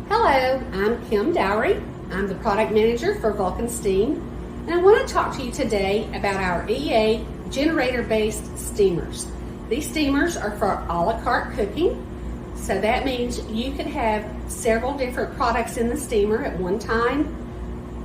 Hello, I'm Kim Dowry. I'm the product manager for Vulcan Steam, and I want to talk to you today about our EA generator-based steamers. These steamers are for a la carte cooking, so that means you could have several different products in the steamer at one time,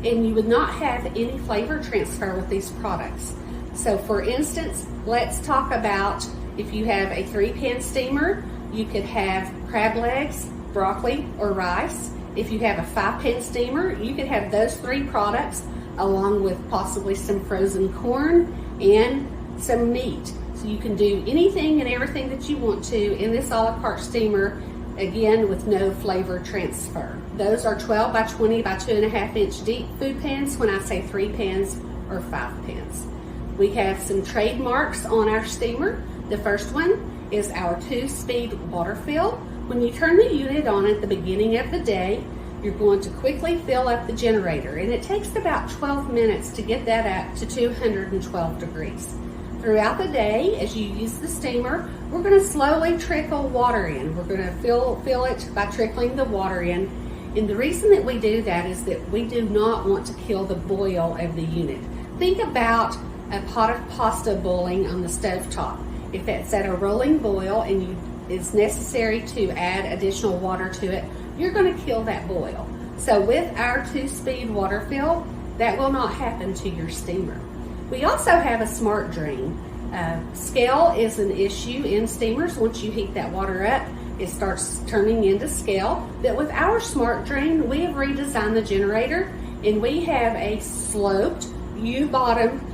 and you would not have any flavor transfer with these products. So for instance, let's talk about if you have a 3-pan steamer, you could have crab legs, broccoli, or rice. If you have a 5-pan steamer, you could have those 3 products along with possibly some frozen corn and some meat. So you can do anything and everything that you want to in this a la carte steamer, again with no flavor transfer. Those are 12 by 20 by 2.5 inch deep food pans when I say 3 pans or 5 pans. We have some trademarks on our steamer. The first one is our 2-speed water fill. When you turn the unit on at the beginning of the day, you're going to quickly fill up the generator, and it takes about 12 minutes to get that up to 212 degrees. Throughout the day, as you use the steamer, we're going to slowly trickle water in. We're going to fill it by trickling the water in. And the reason that we do that is that we do not want to kill the boil of the unit. Think about a pot of pasta boiling on the stove top. If it's at a rolling boil and it's necessary to add additional water to it, you're going to kill that boil. So with our 2-speed water fill, that will not happen to your steamer. We also have a smart drain. Scale is an issue in steamers. Once you heat that water up, it starts turning into scale. But with our smart drain, we have redesigned the generator, and we have a sloped U-bottom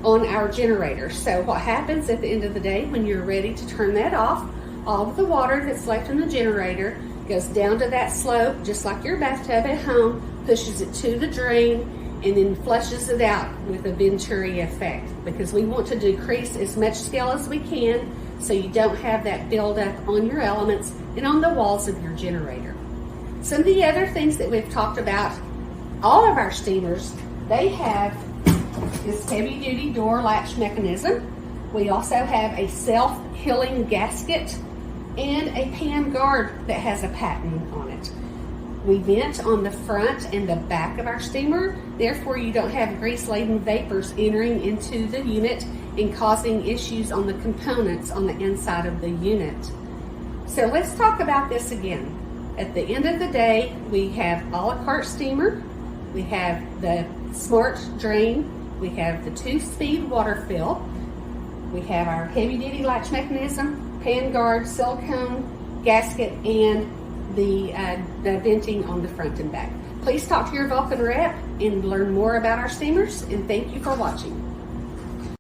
on our generator. So what happens at the end of the day when you're ready to turn that off, all of the water that's left in the generator goes down to that slope, just like your bathtub at home, pushes it to the drain, and then flushes it out with a Venturi effect, because we want to decrease as much scale as we can so you don't have that buildup on your elements and on the walls of your generator. Some of the other things that we've talked about, all of our steamers, they have this heavy-duty door latch mechanism. We also have a self-healing gasket and a pan guard that has a patent on it. We vent on the front and the back of our steamer, therefore you don't have grease-laden vapors entering into the unit and causing issues on the components on the inside of the unit. So let's talk about this again. At the end of the day, we have a la carte steamer, we have the smart drain, we have the 2-speed water fill, we have our heavy-duty latch mechanism, pan guard, silicone gasket, and the venting on the front and back. Please talk to your Vulcan rep and learn more about our steamers, and thank you for watching.